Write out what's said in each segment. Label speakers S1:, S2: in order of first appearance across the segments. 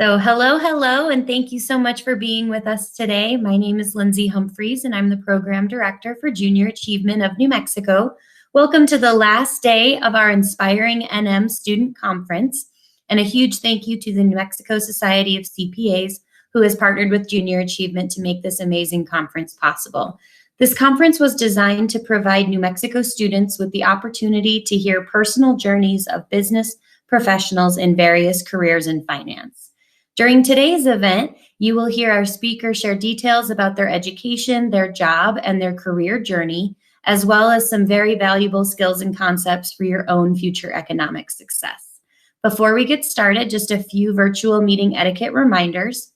S1: So hello, and thank you so much for being with us today. My name is Lindsay Humphreys, and I'm the Program Director for Junior Achievement of New Mexico. Welcome to the last day of our Inspiring NM Student Conference, and a huge thank you to the New Mexico Society of CPAs, who has partnered with Junior Achievement to make this amazing conference possible. This conference was designed to provide New Mexico students with the opportunity to hear personal journeys of business professionals in various careers in finance. During today's event, you will hear our speakers share details about their education, their job, and their career journey, as well as some very valuable skills and concepts for your own future economic success. Before we get started, just a few virtual meeting etiquette reminders.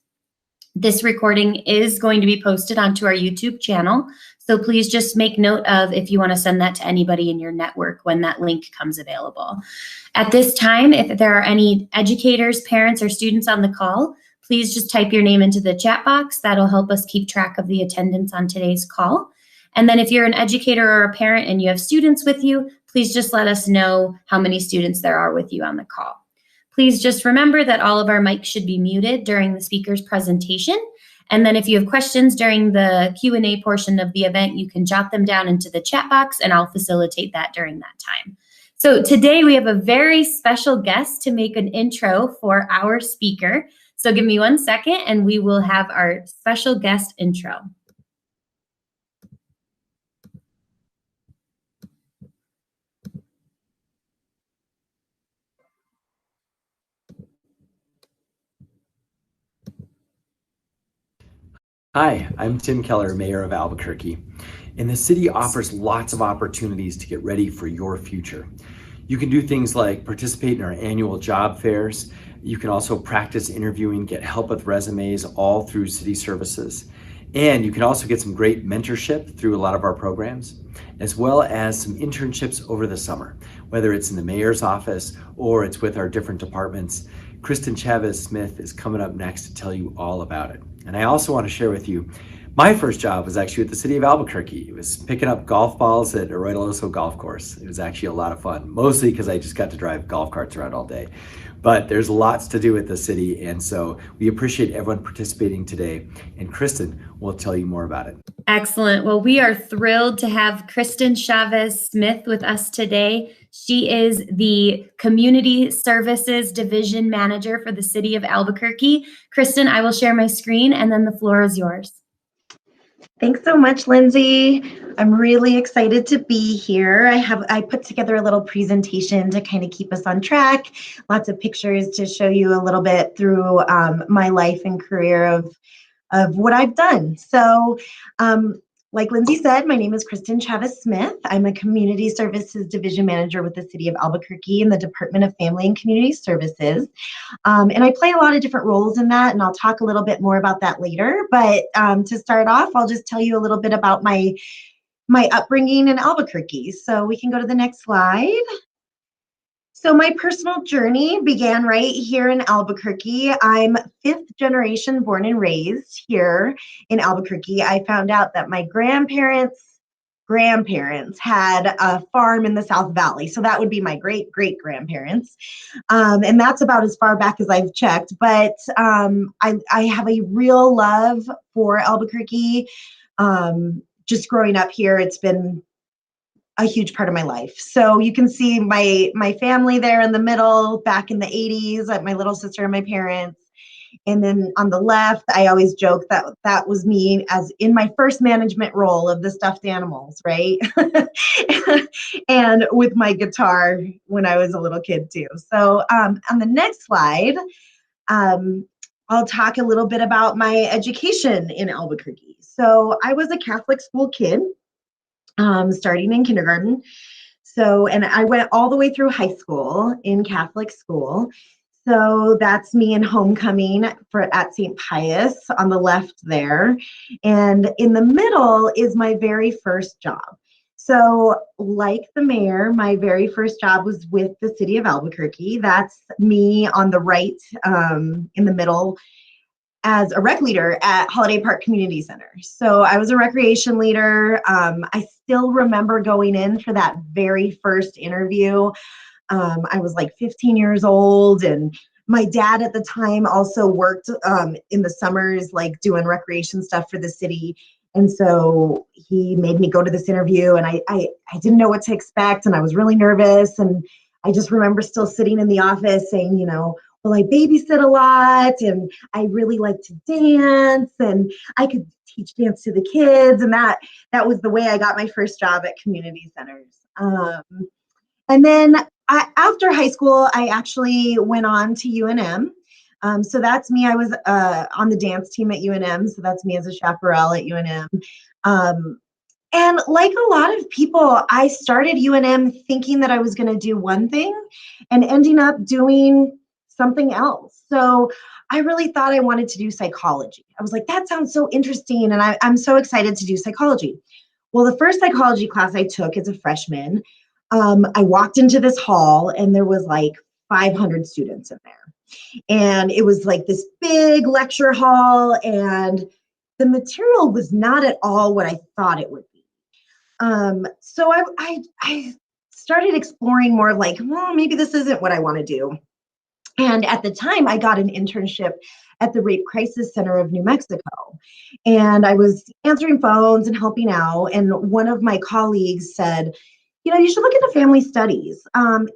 S1: This recording is going to be posted onto our YouTube channel, so please just make note of if you want to send that to anybody in your network when that link comes available. At this time, if there are any educators, parents, or students on the call, please just type your name into the chat box. That'll help us keep track of the attendance on today's call. And then if you're an educator or a parent and you have students with you, please just let us know how many students there are with you on the call. Please just remember that all of our mics should be muted during the speaker's presentation. And then if you have questions during the Q&A portion of the event, you can jot them down into the chat box and I'll facilitate that during that time. So today we have a very special guest to make an intro for our speaker. So give me 1 second and we will have our special guest intro.
S2: Hi, I'm Tim Keller, Mayor of Albuquerque, and the city offers lots of opportunities to get ready for your future. You can do things like participate in our annual job fairs. You can also practice interviewing, get help with resumes, all through city services. And you can also get some great mentorship through a lot of our programs, as well as some internships over the summer, whether it's in the mayor's office or it's with our different departments. Cristin Chavez Smith is coming up next to tell you all about it. And I also want to share with you, my first job was actually at the City of Albuquerque. It was picking up golf balls at Arroyo golf course. It was actually a lot of fun, mostly because I just got to drive golf carts around all day. But there's lots to do with the city, and so we appreciate everyone participating today. And Cristin will tell you more about it.
S1: Excellent. Well, we are thrilled to have Cristin Chavez Smith with us today. She is the Community Services Division Manager for the City of Albuquerque. Cristin, I will share my screen and then the floor is yours.
S3: Thanks so much, Lindsay. I'm really excited to be here. I put together a little presentation to kind of keep us on track. Lots of pictures to show you a little bit through my life and career of what I've done. So like Lindsay said, my name is Cristin Chavez Smith. I'm a Community Services Division Manager with the City of Albuquerque in the Department of Family and Community Services. And I play a lot of different roles in that, and I'll talk a little bit more about that later. But to start off, I'll just tell you a little bit about my upbringing in Albuquerque. So we can go to the next slide. So my personal journey began right here in Albuquerque. I'm 5th generation born and raised here in Albuquerque. I found out that my grandparents had a farm in the South Valley. So that would be my great-great-grandparents. And that's about as far back as I've checked. But I have a real love for Albuquerque. Just growing up here, it's been a huge part of my life. So you can see my family there in the middle, back in the 80s, like my little sister and my parents. And then on the left, I always joke that was me as in my first management role of the stuffed animals, right? And with my guitar when I was a little kid too. So on the next slide, I'll talk a little bit about my education in Albuquerque. So I was a Catholic school kid. Starting in kindergarten. So, and I went all the way through high school in Catholic school. So that's me in homecoming at St. Pius on the left there. And in the middle is my very first job. So like the mayor, my very first job was with the City of Albuquerque. That's me on the right in the middle as a rec leader at Holiday Park Community Center. So I was a recreation leader. I still remember going in for that very first interview. I was like 15 years old and My dad at the time also worked in the summers, like doing recreation stuff for the city. And so he made me go to this interview, and I didn't know what to expect, and I was really nervous. And I just remember still sitting in the office saying, well, I babysit a lot, and I really like to dance, and I could teach dance to the kids. And that was the way I got my first job at community centers. And then after high school, I actually went on to UNM. So that's me. I was on the dance team at UNM. So that's me as a chaparral at UNM. And like a lot of people, I started UNM thinking that I was going to do one thing and ending up doing something else. So I really thought I wanted to do psychology. I was like, that sounds so interesting. And I'm so excited to do psychology. Well, the first psychology class I took as a freshman, I walked into this hall and there was like 500 students in there. And it was like this big lecture hall, and the material was not at all what I thought it would be. So I started exploring more like, well, maybe this isn't what I want to do. And at the time, I got an internship at the Rape Crisis Center of New Mexico. And I was answering phones and helping out. And one of my colleagues said, you should look into family studies.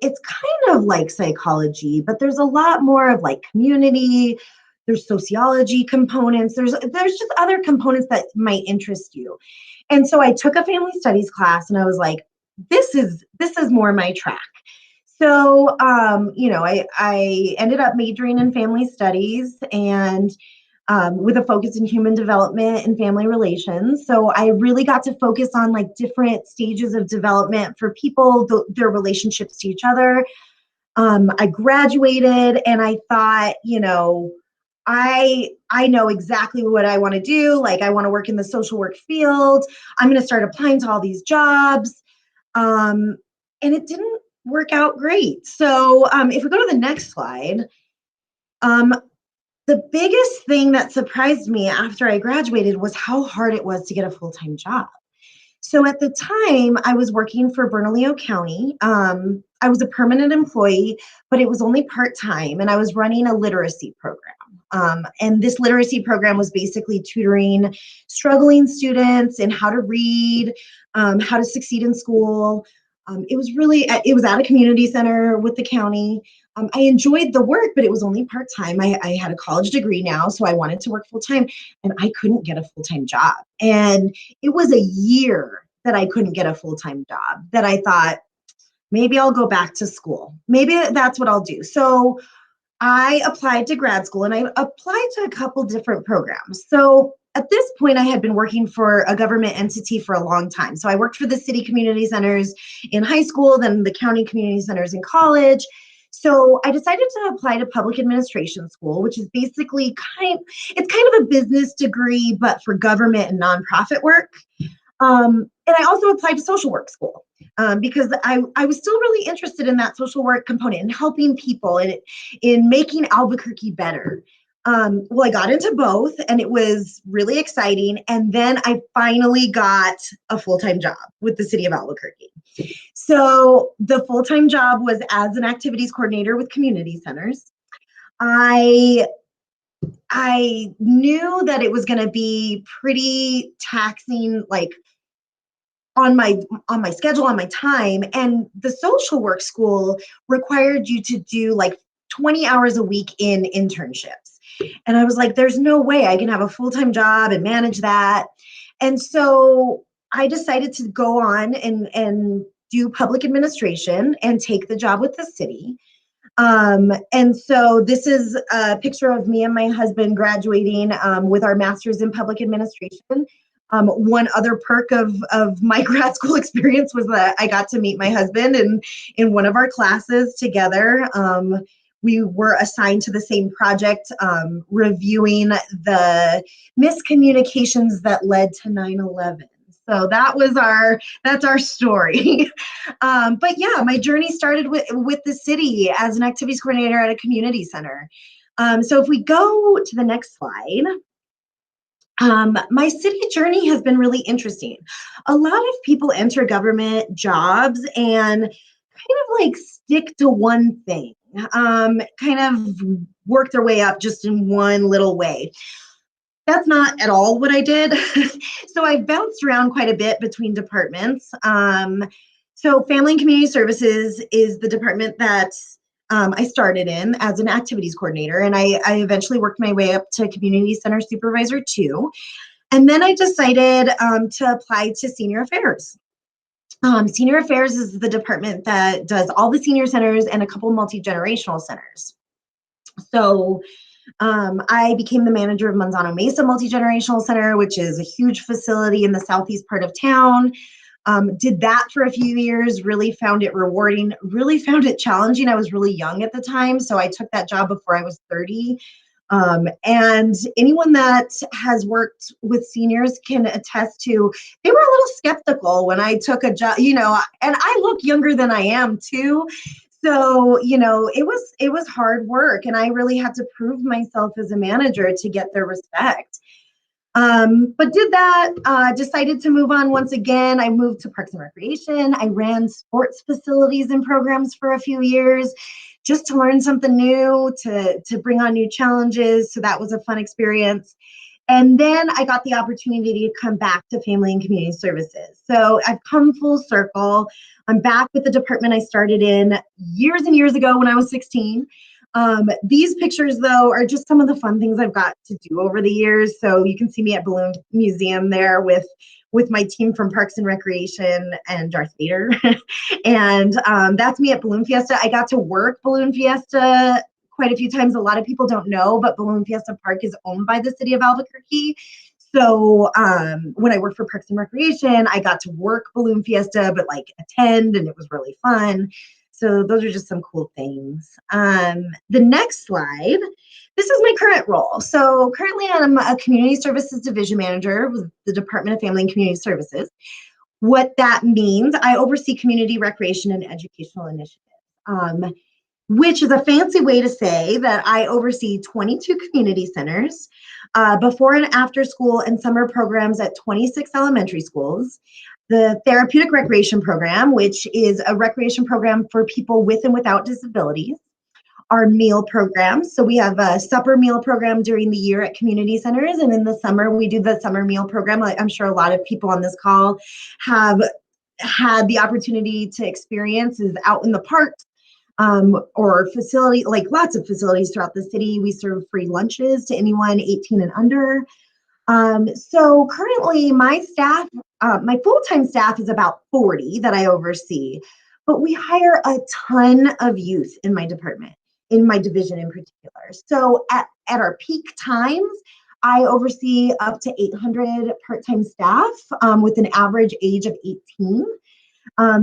S3: It's kind of like psychology, but there's a lot more of like community, there's sociology components, there's just other components that might interest you. And so I took a family studies class, and I was like, this is more my track. So, I ended up majoring in family studies and with a focus in human development and family relations. So I really got to focus on like different stages of development for people, their relationships to each other. I graduated, and I thought, I know exactly what I want to do. Like, I want to work in the social work field. I'm going to start applying to all these jobs. And it didn't work out great. So if we go to the next slide, the biggest thing that surprised me after I graduated was how hard it was to get a full-time job. So at the time, I was working for Bernalillo County. I was a permanent employee, but it was only part-time, and I was running a literacy program. And this literacy program was basically tutoring struggling students in how to read, how to succeed in school. It was at a community center with the county. I enjoyed the work, but it was only part-time. I had a college degree now, so I wanted to work full-time, and I couldn't get a full-time job. And it was a year that I couldn't get a full-time job that I thought, maybe I'll go back to school. Maybe that's what I'll do. So I applied to grad school, and I applied to a couple different programs. So at this point, I had been working for a government entity for a long time. So I worked for the city community centers in high school, then the county community centers in college. So I decided to apply to public administration school, which is basically kind of a business degree, but for government and nonprofit work. And I also applied to social work school because I was still really interested in that social work component and helping people in making Albuquerque better. Well, I got into both, and it was really exciting. And then I finally got a full-time job with the City of Albuquerque. So the full-time job was as an activities coordinator with community centers. I knew that it was going to be pretty taxing, like on my schedule, on my time. And the social work school required you to do like 20 hours a week in internships. And I was like, there's no way I can have a full-time job and manage that. And so I decided to go on and do public administration and take the job with the city. And so this is a picture of me and my husband graduating with our master's in public administration. One other perk of my grad school experience was that I got to meet my husband in one of our classes together. We were assigned to the same project, reviewing the miscommunications that led to 9/11. So that's our story. But yeah, my journey started with the city as an activities coordinator at a community center. So if we go to the next slide, my city journey has been really interesting. A lot of people enter government jobs and kind of like stick to one thing. kind of work their way up just in one little way. That's not at all what I did. So I bounced around quite a bit between departments. So Family and Community Services is the department that I started in as an activities coordinator, and I eventually worked my way up to Community Center Supervisor 2. And then I decided to apply to Senior Affairs. Senior Affairs is the department that does all the senior centers and a couple multi-generational centers. So I became the manager of Manzano Mesa Multi-Generational Center, which is a huge facility in the southeast part of town. Did that for a few years, really found it rewarding, really found it challenging. I was really young at the time, so I took that job before I was 30. And anyone that has worked with seniors can attest to, they were a little skeptical when I took a job, and I look younger than I am too. So, it was hard work, and I really had to prove myself as a manager to get their respect. But did that, decided to move on once again. I moved to Parks and Recreation. I ran sports facilities and programs for a few years just to learn something new, to bring on new challenges. So that was a fun experience. And then I got the opportunity to come back to Family and Community Services. So I've come full circle. I'm back with the department I started in years and years ago when I was 16. These pictures, though, are just some of the fun things I've got to do over the years. So you can see me at Balloon Museum there with my team from Parks and Recreation and Darth Vader. And that's me at Balloon Fiesta. I got to work Balloon Fiesta quite a few times. A lot of people don't know, but Balloon Fiesta Park is owned by the City of Albuquerque. So when I worked for Parks and Recreation, I got to work Balloon Fiesta, but attend, and it was really fun. So those are just some cool things. The next slide, this is my current role. So currently I'm a Community Services Division Manager with the Department of Family and Community Services. What that means, I oversee community recreation and educational initiatives, which is a fancy way to say that I oversee 22 community centers, before and after school and summer programs at 26 elementary schools, the therapeutic recreation program, which is a recreation program for people with and without disabilities, our meal programs. So we have a supper meal program during the year at community centers, and in the summer we do the summer meal program. I'm sure a lot of people on this call have had the opportunity to experience is out in the parks, or facility, lots of facilities throughout the city. We serve free lunches to anyone 18 and under. So currently my staff, my full-time staff is about 40 that I oversee, but we hire a ton of youth in my department, in my division in particular. So at our peak times, I oversee up to 800 part-time staff, with an average age of 18.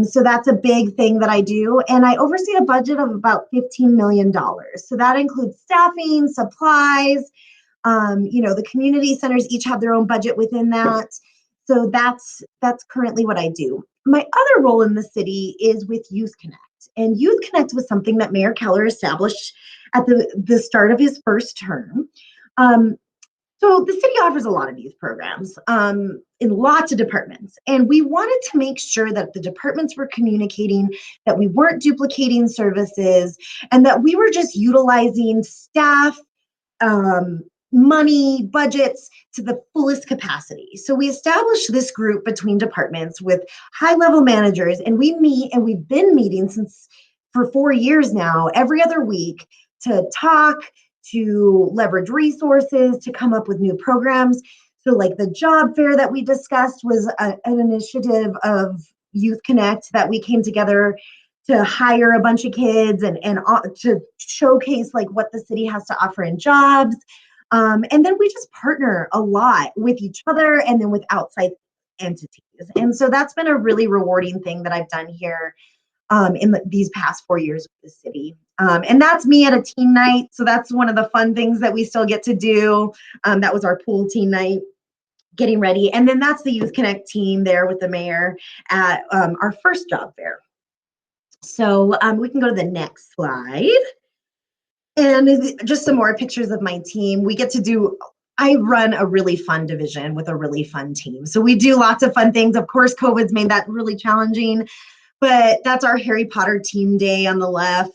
S3: So that's a big thing that I do. And I oversee a budget of about $15 million. So that includes staffing, supplies, the community centers each have their own budget within that. So that's currently what I do. My other role in the city is with Youth Connect. And Youth Connect was something that Mayor Keller established at the start of his first term. So the city offers a lot of youth programs in lots of departments. And we wanted to make sure that the departments were communicating, that we weren't duplicating services, and that we were just utilizing staff, money, budgets to the fullest capacity. So we established this group between departments with high-level managers, and we meet, and we've been meeting for 4 years now, every other week, to talk, to leverage resources, to come up with new programs. So the job fair that we discussed was an initiative of Youth Connect that we came together to hire a bunch of kids and to showcase what the city has to offer in jobs. And then we just partner a lot with each other and then with outside entities. And so that's been a really rewarding thing that I've done here in these past 4 years with the city. And that's me at a teen night. So that's one of the fun things that we still get to do. That was our pool teen night, getting ready. And then that's the Youth Connect team there with the mayor at our first job fair. So we can go to the next slide. And just some more pictures of my team. I run a really fun division with a really fun team. So we do lots of fun things. Of course, COVID's made that really challenging, But that's our Harry Potter team day on the left.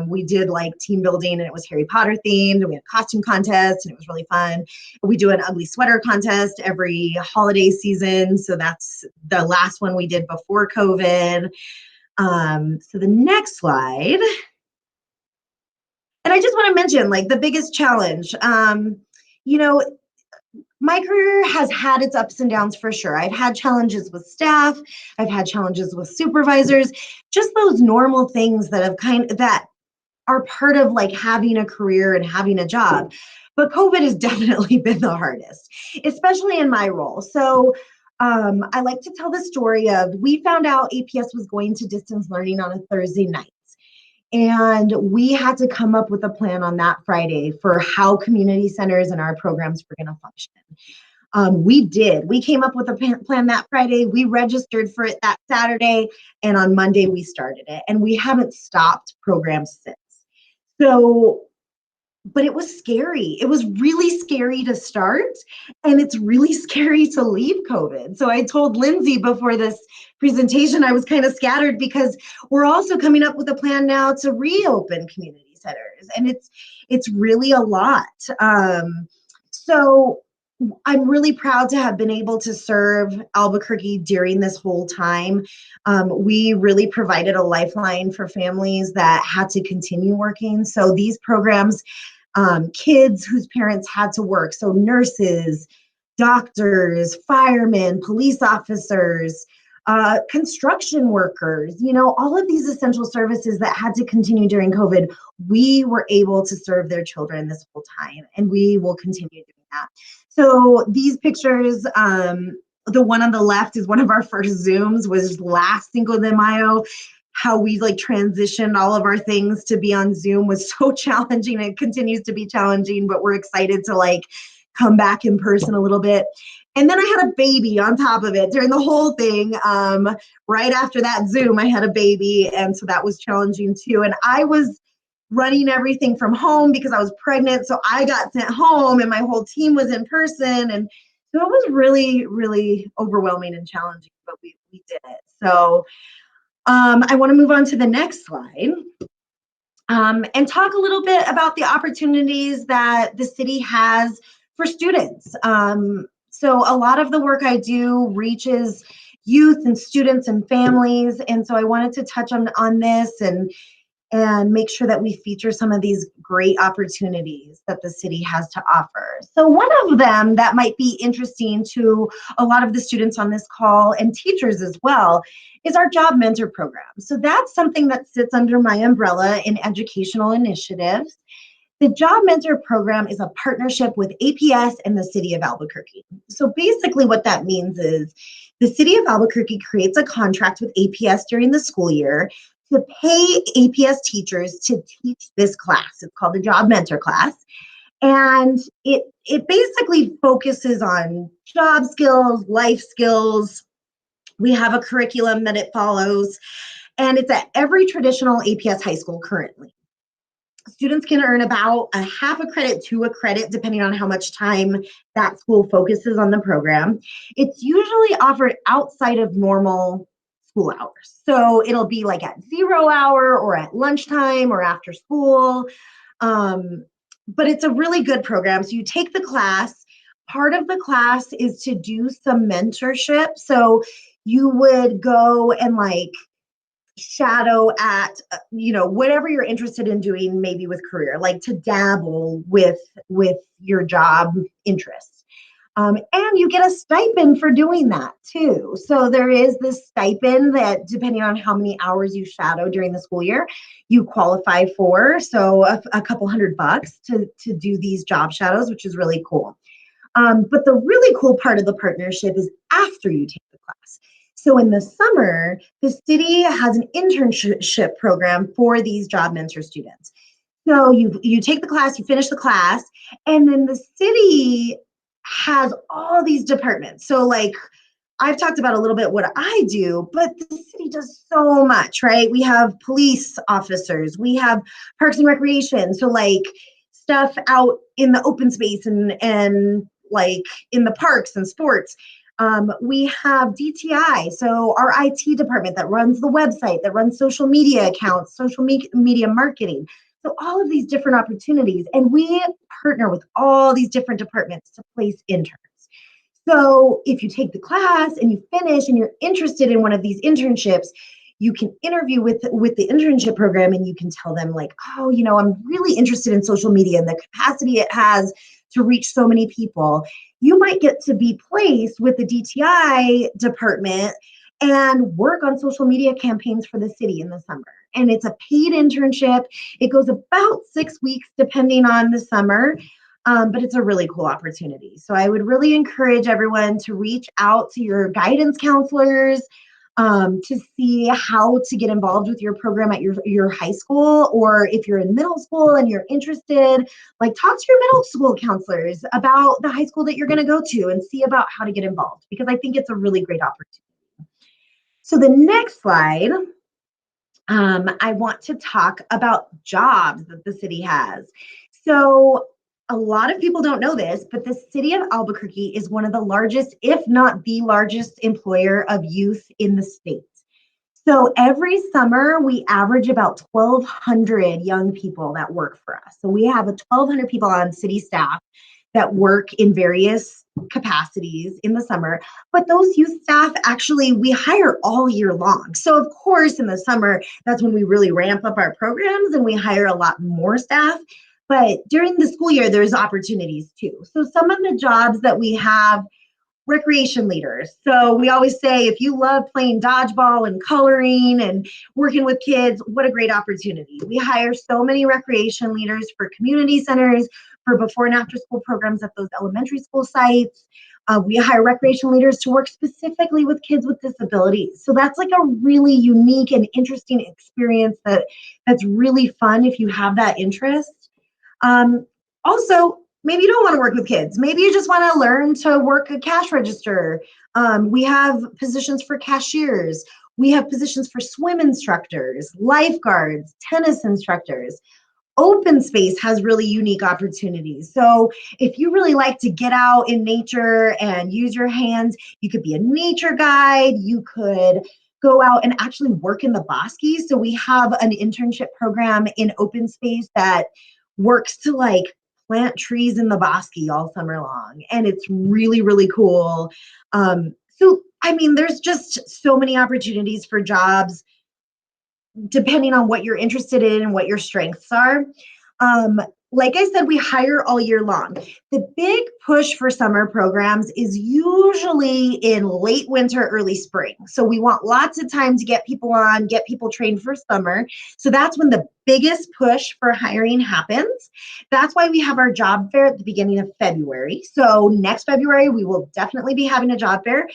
S3: We did like team building and it was Harry Potter themed. We had a costume contest and it was really fun. We do an ugly sweater contest every holiday season. So that's the last one we did before COVID. So the next slide. And I just want to mention like the biggest challenge, you know, my career has had its ups and downs for sure. I've had challenges with staff. I've had challenges with supervisors, just those normal things that that are part of like having a career and having a job. But COVID has definitely been the hardest, especially in my role. So I like to tell the story of we found out APS was going to distance learning on a Thursday night. And we had to come up with a plan on that Friday for how community centers and our programs were going to function. We did. We came up with a plan that Friday. We registered for it that Saturday. And on Monday, we started it. And we haven't stopped programs since. So, but it was scary. It was really scary to start. And it's really scary to leave COVID. So I told Lindsay before this presentation, I was kind of scattered because we're also coming up with a plan now to reopen community centers. And it's really a lot. So I'm really proud to have been able to serve Albuquerque during this whole time. We really provided a lifeline for families that had to continue working. So these programs, kids whose parents had to work, so nurses, doctors, firemen, police officers, construction workers, you know, all of these essential services that had to continue during COVID, we were able to serve their children this whole time, and we will continue doing that. So these pictures, the one on the left is one of our first Zooms, was last Cinco de Mayo. How we like transitioned all of our things to be on Zoom was so challenging. It continues to be challenging, but we're excited to like come back in person a little bit. And then I had a baby on top of it during the whole thing. Right after that Zoom, I had a baby. And so that was challenging too. And I was running everything from home because I was pregnant. So I got sent home and my whole team was in person. And so it was really, really overwhelming and challenging, but we did it. So I want to move on to the next slide and talk a little bit about the opportunities that the city has for students. So a lot of the work I do reaches youth and students and families. And so I wanted to touch on this and make sure that we feature some of these great opportunities that the city has to offer. So one of them that might be interesting to a lot of the students on this call and teachers as well is our Job Mentor program. So that's something that sits under my umbrella in educational initiatives. The Job Mentor program is a partnership with APS and the City of Albuquerque. So basically what that means is the City of Albuquerque creates a contract with APS during the school year to pay APS teachers to teach this class. It's called the Job Mentor class. And it basically focuses on job skills, life skills. We have a curriculum that it follows, and it's at every traditional APS high school currently. Students can earn about a half a credit to a credit, depending on how much time that school focuses on the program. It's usually offered outside of normal school hours. So it'll be like at 0 hour or at lunchtime or after school. But it's a really good program. So you take the class. Part of the class is to do some mentorship. So you would go and like shadow at, you know, whatever you're interested in doing, maybe with career, like to dabble with your job interests. And you get a stipend for doing that too. So there is this stipend that, depending on how many hours you shadow during the school year, you qualify for. So a couple $100 to do these job shadows, which is really cool. But the really cool part of the partnership is after you take the class. So in the summer, the city has an internship program for these Job Mentor students. So you take the class, you finish the class, and then the city has all these departments. So like I've talked about a little bit what I do, but the city does so much, right? We have police officers, we have parks and recreation. So like stuff out in the open space and like in the parks and sports. We have DTI, so our IT department that runs the website, that runs social media accounts, social media marketing. So all of these different opportunities, and we partner with all these different departments to place interns. So if you take the class and you finish and you're interested in one of these internships, you can interview with the internship program and you can tell them like, oh, I'm really interested in social media and the capacity it has to reach so many people. You might get to be placed with the DTI department and work on social media campaigns for the city in the summer. And it's a paid internship. It goes about 6 weeks depending on the summer. But it's a really cool opportunity. So I would really encourage everyone to reach out to your guidance counselors to see how to get involved with your program at your high school, or if you're in middle school and you're interested, like talk to your middle school counselors about the high school that you're going to go to and see about how to get involved, because I think it's a really great opportunity. So the next slide, I want to talk about jobs that the city has. So a lot of people don't know this, but the City of Albuquerque is one of the largest, if not the largest, employer of youth in the state. So every summer, we average about 1,200 young people that work for us. So we have 1,200 people on city staff that work in various capacities in the summer, but those youth staff, actually, we hire all year long. So of course, in the summer, that's when we really ramp up our programs and we hire a lot more staff. But during the school year, there's opportunities too. So some of the jobs that we have, recreation leaders. So we always say, if you love playing dodgeball and coloring and working with kids, what a great opportunity. We hire so many recreation leaders for community centers, for before and after school programs at those elementary school sites. We hire recreation leaders to work specifically with kids with disabilities. So that's like a really unique and interesting experience that's really fun if you have that interest. Also, maybe you don't want to work with kids. Maybe you just want to learn to work a cash register. We have positions for cashiers. We have positions for swim instructors, lifeguards, tennis instructors. Open space has really unique opportunities. So if you really like to get out in nature and use your hands, you could be a nature guide. You could go out and actually work in the bosque. So we have an internship program in open space that works to like plant trees in the bosque all summer long. And it's really, really cool. So, I mean, there's just so many opportunities for jobs depending on what you're interested in and what your strengths are. Like I said, we hire all year long. The big push for summer programs is usually in late winter, early spring. So we want lots of time to get people on, get people trained for summer. So that's when the biggest push for hiring happens. That's why we have our job fair at the beginning of February. So next February, we will definitely be having a job fair.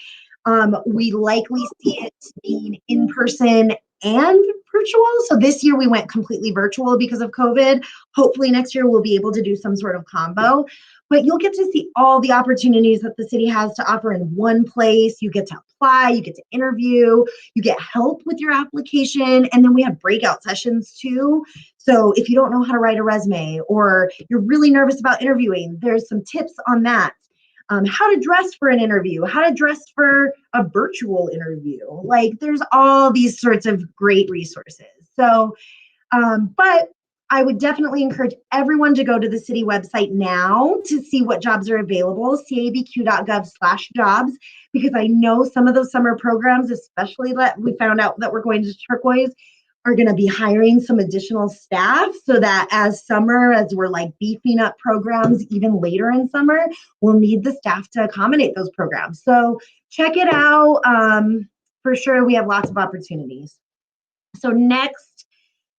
S3: We likely see it being in person and virtual. So this year we went completely virtual because of COVID. Hopefully next year we'll be able to do some sort of combo. But you'll get to see all the opportunities that the city has to offer in one place. You get to apply, you get to interview, you get help with your application, and then we have breakout sessions too. So if you don't know how to write a resume or you're really nervous about interviewing, there's some tips on that. How to dress for an interview, how to dress for a virtual interview. Like there's all these sorts of great resources. So, but I would definitely encourage everyone to go to the city website now to see what jobs are available, cabq.gov/jobs, because I know some of those summer programs, especially that we found out that we're going to Turquoise, are going to be hiring some additional staff so that as we're like beefing up programs even later in summer, we'll need the staff to accommodate those programs. So check it out. For sure, we have lots of opportunities. So next,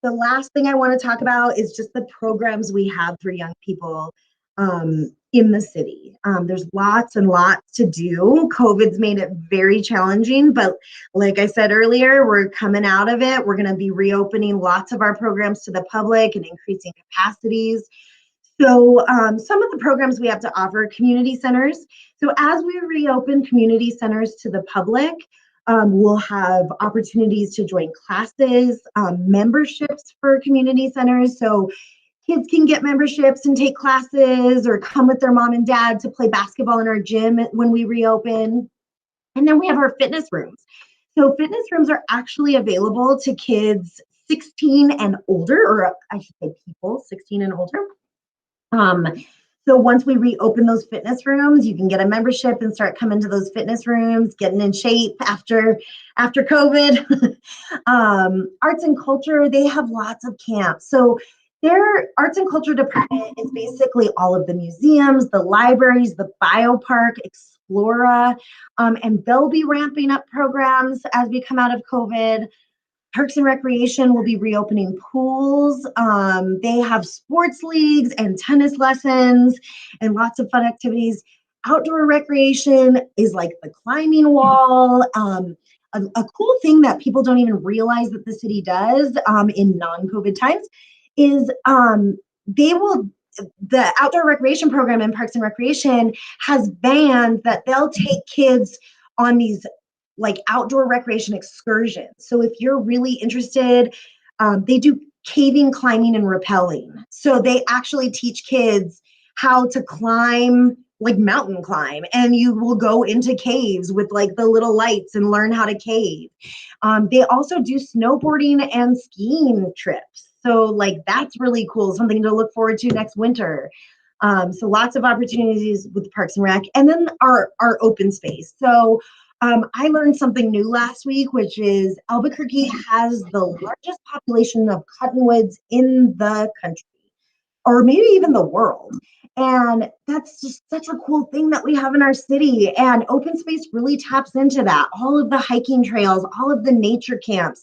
S3: the last thing I want to talk about is just the programs we have for young people in the city. There's lots and lots to do. COVID's made it very challenging, but like I said earlier, we're coming out of it. We're going to be reopening lots of our programs to the public and increasing capacities. So some of the programs we have to offer, community centers. So as we reopen community centers to the public, we'll have opportunities to join classes, memberships for community centers. So kids can get memberships and take classes or come with their mom and dad to play basketball in our gym when we reopen. And then we have our fitness rooms. So fitness rooms are actually available to kids 16 and older, or I should say people 16 and older. So once we reopen those fitness rooms, you can get a membership and start coming to those fitness rooms, getting in shape after COVID. Arts and culture, they have lots of camps. So their arts and culture department is basically all of the museums, the libraries, the biopark, Explora, and they'll be ramping up programs as we come out of COVID. Parks and Recreation will be reopening pools. They have sports leagues and tennis lessons and lots of fun activities. Outdoor recreation is like the climbing wall. A cool thing that people don't even realize that the city does in non-COVID times is the outdoor recreation program in Parks and Recreation has vans that they'll take kids on these like outdoor recreation excursions. So if you're really interested, they do caving, climbing, and rappelling. So they actually teach kids how to climb, like mountain climb, and you will go into caves with like the little lights and learn how to cave. They also do snowboarding and skiing trips. So like that's really cool, something to look forward to next winter. So lots of opportunities with Parks and Rec, and then our open space. So I learned something new last week, which is Albuquerque has the largest population of cottonwoods in the country, or maybe even the world. And that's just such a cool thing that we have in our city. And open space really taps into that. All of the hiking trails, all of the nature camps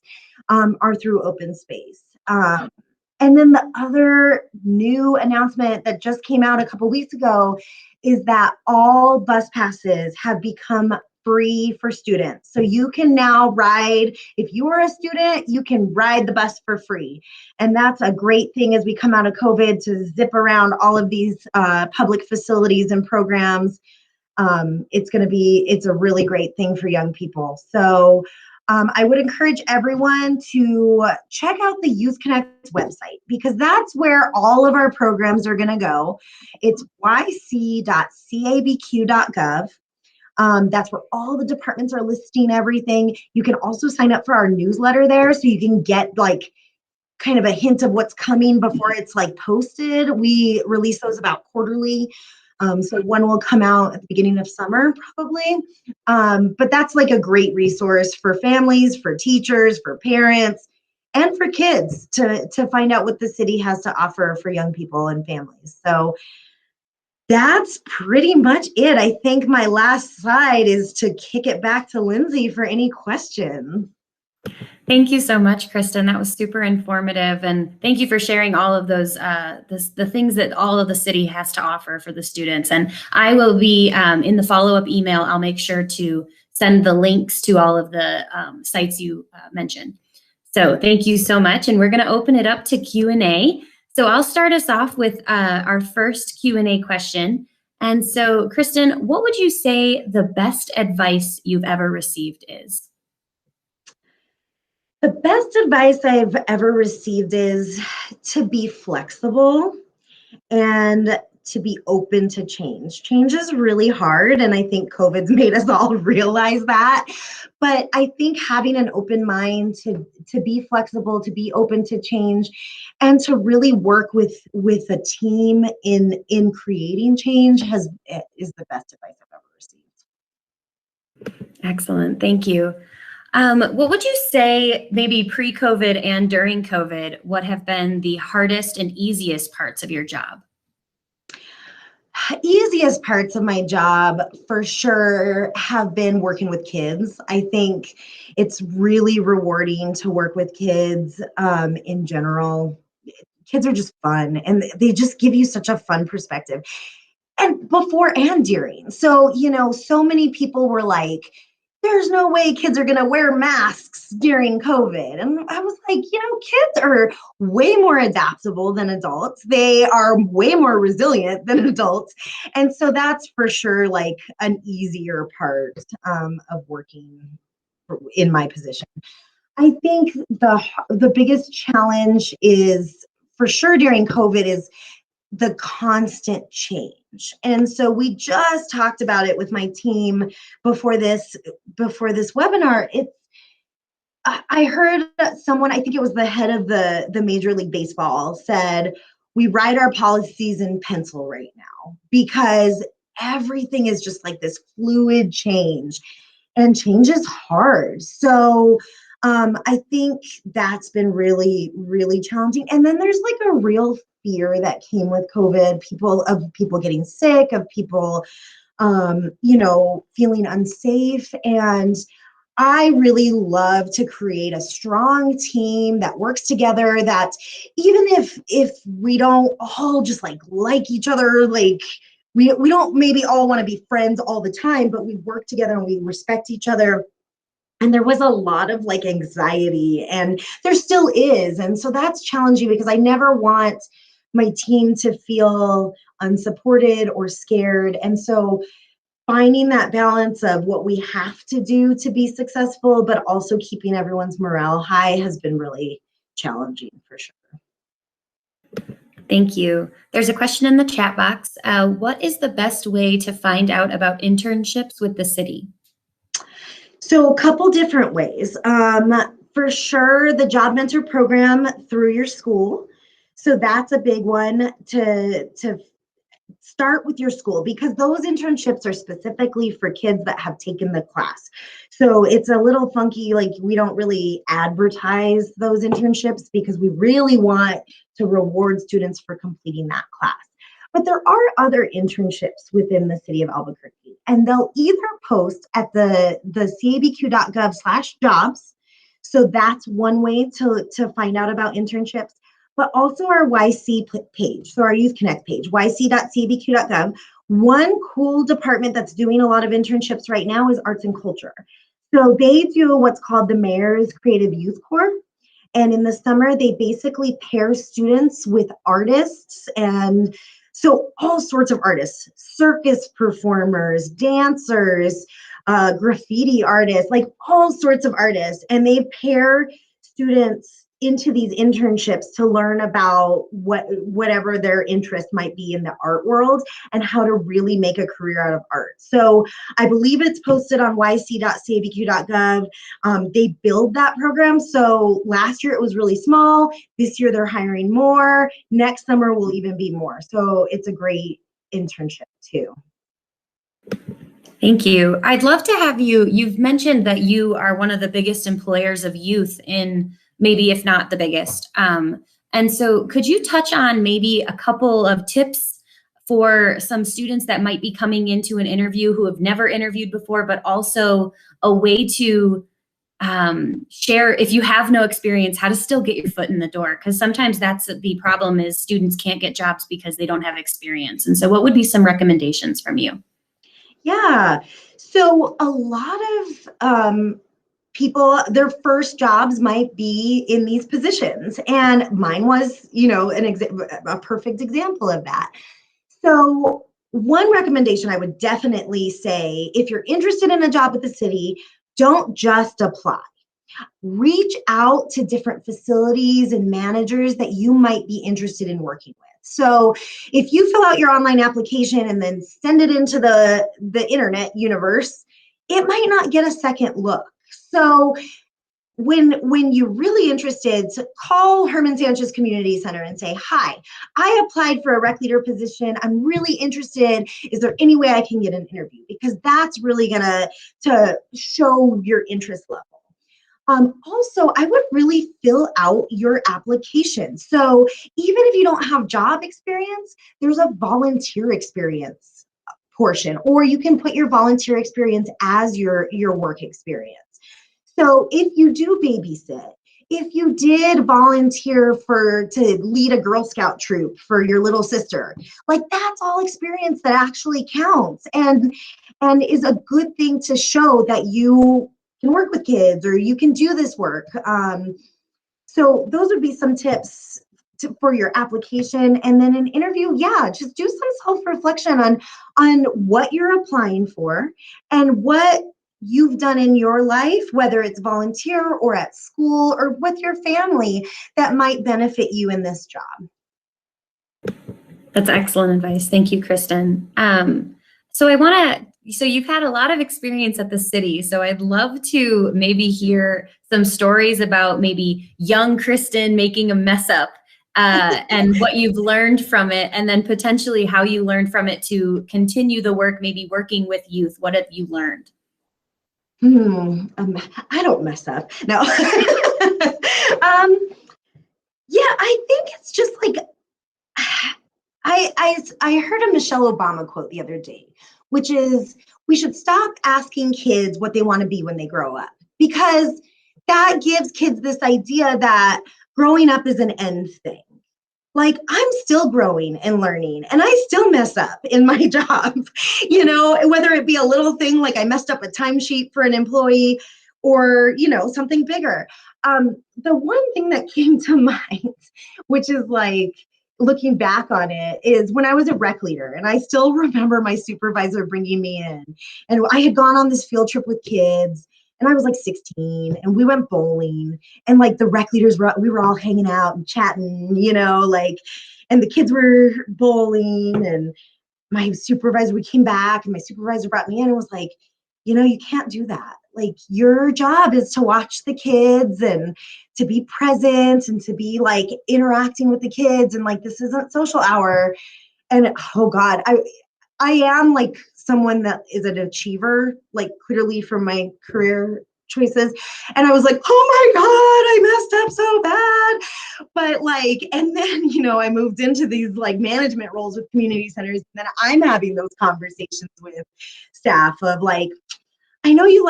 S3: are through open space. And then the other new announcement that just came out a couple weeks ago is that all bus passes have become free for students. So you can now ride, if you are a student, you can ride the bus for free. And that's a great thing as we come out of COVID to zip around all of these public facilities and programs. It's a really great thing for young people. So I would encourage everyone to check out the Youth Connect website, because that's where all of our programs are going to go. It's yc.cabq.gov. That's where all the departments are listing everything. You can also sign up for our newsletter there, so you can get like kind of a hint of what's coming before it's like posted. We release those about quarterly. So one will come out at the beginning of summer probably. But that's like a great resource for families, for teachers, for parents, and for kids to find out what the city has to offer for young people and families. So that's pretty much it. I think my last slide is to kick it back to Lindsay for any questions.
S1: Thank you so much, Cristin. That was super informative. And thank you for sharing all of those, the things that all of the city has to offer for the students. And I will be in the follow-up email, I'll make sure to send the links to all of the sites you mentioned. So thank you so much. And we're going to open it up to Q&A. So I'll start us off with our first Q&A question. And so, Cristin, what would you say the best advice you've ever received is?
S3: The best advice I've ever received is to be flexible and to be open to change. Change is really hard, and I think COVID's made us all realize that. But I think having an open mind to be flexible, to be open to change, and to really work with a team in creating change is the best advice I've ever received.
S1: Excellent, thank you. What would you say, maybe pre-COVID and during COVID, what have been the hardest and easiest parts of your job?
S3: Easiest parts of my job for sure have been working with kids. I think it's really rewarding to work with kids in general. Kids are just fun, and they just give you such a fun perspective. And before and during. So, so many people were like, there's no way kids are going to wear masks during COVID. And I was like, kids are way more adaptable than adults. They are way more resilient than adults. And so that's for sure like an easier part of working in my position. I think the biggest challenge is for sure during COVID is the constant change. And so we just talked about it with my team before this webinar. I heard someone, I think it was the head of the Major League Baseball, said, we write our policies in pencil right now because everything is just like this fluid change, and change is hard. So I think that's been really, really challenging. And then there's like a real fear that came with COVID, people getting sick, of people, feeling unsafe. And I really love to create a strong team that works together, that even if we don't all just like each other, like we don't maybe all want to be friends all the time, but we work together and we respect each other. And there was a lot of like anxiety, and there still is. And so that's challenging because I never want my team to feel unsupported or scared. And so finding that balance of what we have to do to be successful, but also keeping everyone's morale high has been really challenging for sure.
S1: Thank you. There's a question in the chat box. What is the best way to find out about internships with the city?
S3: So a couple different ways. For sure, the Job Mentor program through your school. So that's a big one to start with your school, because those internships are specifically for kids that have taken the class. So it's a little funky, like we don't really advertise those internships because we really want to reward students for completing that class. But there are other internships within the City of Albuquerque, and they'll either post at the cabq.gov/jobs. So that's one way to find out about internships, but also our YC page, so our Youth Connect page, yc.cabq.gov. One cool department that's doing a lot of internships right now is Arts and Culture. So they do what's called the Mayor's Creative Youth Corps. And in the summer, they basically pair students with artists, and so all sorts of artists, circus performers, dancers, graffiti artists, like all sorts of artists. And they pair students into these internships to learn about whatever their interest might be in the art world and how to really make a career out of art. So I believe it's posted on yc.cabq.gov. They build that program. So last year it was really small. This year they're hiring more. Next summer will even be more. So it's a great internship too.
S1: Thank you. I'd love to have you've mentioned that you are one of the biggest employers of youth in, maybe if not the biggest. And so could you touch on maybe a couple of tips for some students that might be coming into an interview who have never interviewed before, but also a way to share, if you have no experience, how to still get your foot in the door? Because sometimes that's the problem, is students can't get jobs because they don't have experience. And so what would be some recommendations from you?
S3: Yeah, so a lot of people, their first jobs might be in these positions, and mine was, a perfect example of that. So one recommendation I would definitely say, if you're interested in a job at the city, don't just apply. Reach out to different facilities and managers that you might be interested in working with. So if you fill out your online application and then send it into the internet universe, it might not get a second look. So when you're really interested, call Herman Sanchez Community Center and say, hi, I applied for a rec leader position. I'm really interested. Is there any way I can get an interview? Because that's really gonna to show your interest level. Also, I would really fill out your application. So even if you don't have job experience, there's a volunteer experience portion, or you can put your volunteer experience as your work experience. So if you do babysit, if you did volunteer to lead a Girl Scout troop for your little sister, like that's all experience that actually counts and is a good thing to show that you can work with kids or you can do this work. So those would be some tips for your application. And then an interview, just do some self-reflection on what you're applying for and what you've done in your life, whether it's volunteer or at school or with your family, that might benefit you in this job.
S1: That's excellent advice. Thank you, Cristin. So you've had a lot of experience at the city, so I'd love to maybe hear some stories about maybe young Cristin making a mess up and what you've learned from it, and then potentially how you learned from it to continue the work, maybe working with youth. What have you learned?
S3: I don't mess up. No. Yeah, I think it's just like, I heard a Michelle Obama quote the other day, which is, we should stop asking kids what they want to be when they grow up, because that gives kids this idea that growing up is an end thing. Like, I'm still growing and learning, and I still mess up in my job, whether it be a little thing like I messed up a timesheet for an employee, or, something bigger. The one thing that came to mind, which is like, looking back on it, is when I was a rec leader, and I still remember my supervisor bringing me in, and I had gone on this field trip with kids, and I was like 16, and we went bowling, and like the rec leaders we were all hanging out and chatting, and the kids were bowling, and we came back, and my supervisor brought me in and was like, you can't do that. Like, your job is to watch the kids and to be present and to be like interacting with the kids, and like, this isn't social hour. And oh God, I am like someone that is an achiever, like clearly from my career choices. And I was like, oh my God, I messed up so bad. But like, and then, I moved into these like management roles with community centers. And then I'm having those conversations with staff of like, I know you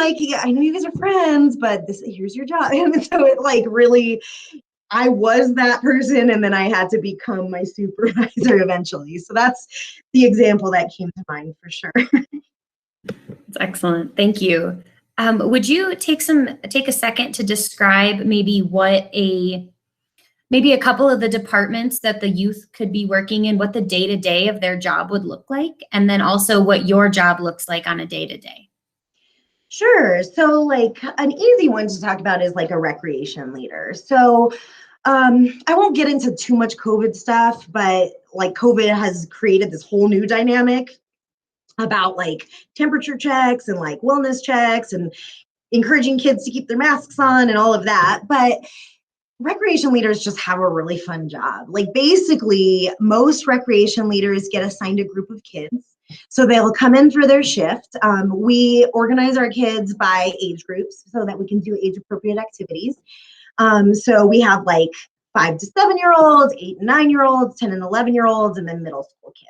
S3: guys are friends, but here's your job. And so it like really, I was that person, and then I had to become my supervisor eventually. So that's the example that came to mind for sure.
S1: That's excellent. Thank you. Would you take a second to describe maybe maybe a couple of the departments that the youth could be working in, what the day-to-day of their job would look like, and then also what your job looks like on a day-to-day?
S3: Sure. So like an easy one to talk about is like a recreation leader. So I won't get into too much COVID stuff, but like COVID has created this whole new dynamic about like temperature checks and like wellness checks and encouraging kids to keep their masks on and all of that. But recreation leaders just have a really fun job. Like, basically, most recreation leaders get assigned a group of kids. So they'll come in for their shift. We organize our kids by age groups so that we can do age appropriate activities. So we have like 5 to 7-year-olds, 8 and 9-year-olds, 10 and 11-year-olds, and then middle school kids.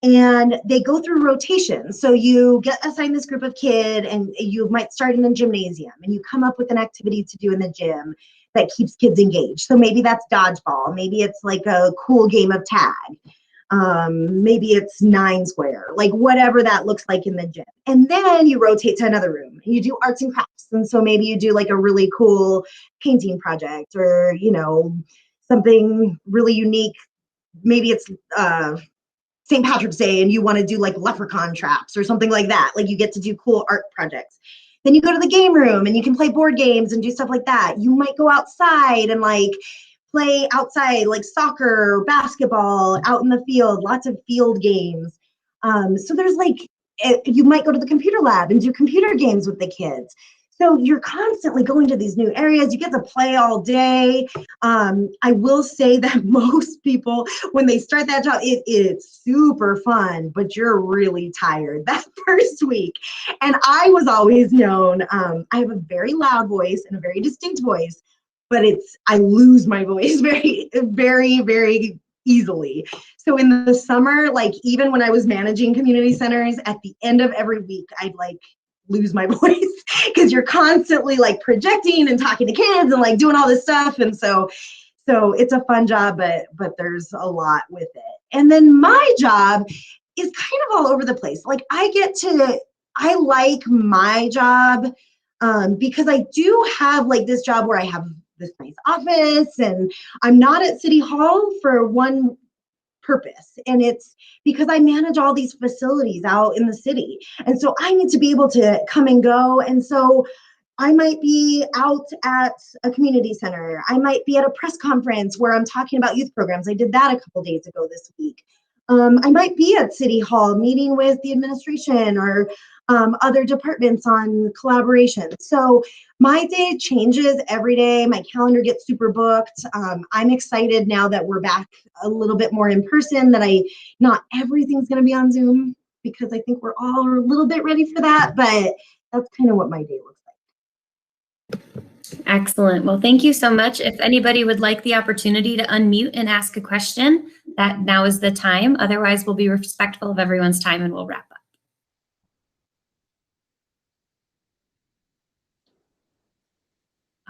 S3: And they go through rotation. So you get assigned this group of kid, and you might start in a gymnasium, and you come up with an activity to do in the gym that keeps kids engaged. So maybe that's dodgeball. Maybe it's like a cool game of tag. Maybe it's 9 square, like whatever that looks like in the gym. And then you rotate to another room and you do arts and crafts. And so maybe you do like a really cool painting project, or, something really unique. Maybe it's St. Patrick's Day and you want to do like leprechaun traps or something like that. Like, you get to do cool art projects. Then you go to the game room and you can play board games and do stuff like that. You might go outside and like play outside, like soccer or basketball out in the field, lots of field games. So there's like, you might go to the computer lab and do computer games with the kids. So you're constantly going to these new areas. You get to play all day. I will say that most people, when they start that job, it's super fun, but you're really tired that first week. And I was always known, I have a very loud voice and a very distinct voice, but I lose my voice very, very, very easily. So in the summer, like even when I was managing community centers, at the end of every week, I'd like lose my voice because you're constantly like projecting and talking to kids and like doing all this stuff. And so it's a fun job, but there's a lot with it. And then my job is kind of all over the place. Like, I like my job because I do have like this job where I have this nice office, and I'm not at City Hall for one purpose, and it's because I manage all these facilities out in the city, and so I need to be able to come and go. And so I might be out at a community center, I might be at a press conference where I'm talking about youth programs. I did that a couple days ago this week. I might be at City Hall meeting with the administration or other departments on collaboration. So my day changes every day. My calendar gets super booked. I'm excited now that we're back a little bit more in person, that not everything's going to be on Zoom, because I think we're all a little bit ready for that, but that's kind of what my day looks like.
S1: Excellent. Well, thank you so much. If anybody would like the opportunity to unmute and ask a question, that now is the time. Otherwise, we'll be respectful of everyone's time and we'll wrap up.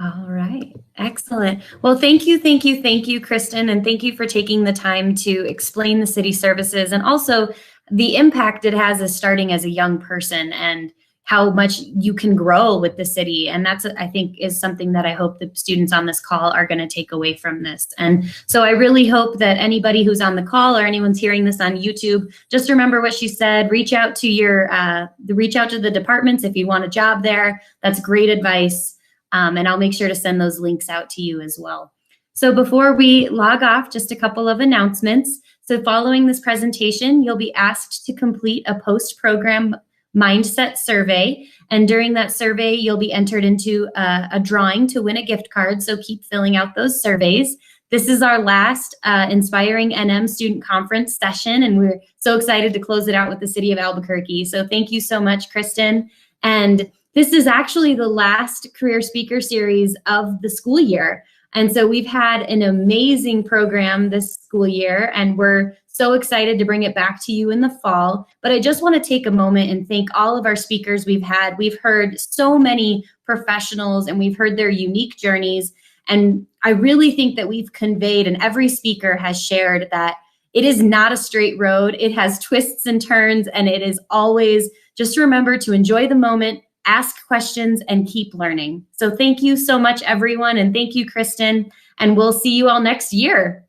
S1: All right. Excellent. Well, thank you, Cristin, and thank you for taking the time to explain the city services and also the impact it has as starting as a young person and how much you can grow with the city. And that's, I think, is something that I hope the students on this call are going to take away from this. And so I really hope that anybody who's on the call or anyone's hearing this on YouTube, just remember what she said. Reach out to the departments if you want a job there. That's great advice. And I'll make sure to send those links out to you as well. So before we log off, just a couple of announcements. So following this presentation, you'll be asked to complete a post-program mindset survey. And during that survey, you'll be entered into a drawing to win a gift card. So keep filling out those surveys. This is our last Inspiring NM Student Conference session, and we're so excited to close it out with the City of Albuquerque. So thank you so much, Cristin. And this is actually the last Career Speaker Series of the school year. And so we've had an amazing program this school year, and we're so excited to bring it back to you in the fall. But I just want to take a moment and thank all of our speakers we've had. We've heard so many professionals and we've heard their unique journeys. And I really think that we've conveyed, and every speaker has shared, that it is not a straight road. It has twists and turns, and it is always just remember to enjoy the moment, ask questions, and keep learning. So thank you so much, everyone. And thank you, Cristin. And we'll see you all next year.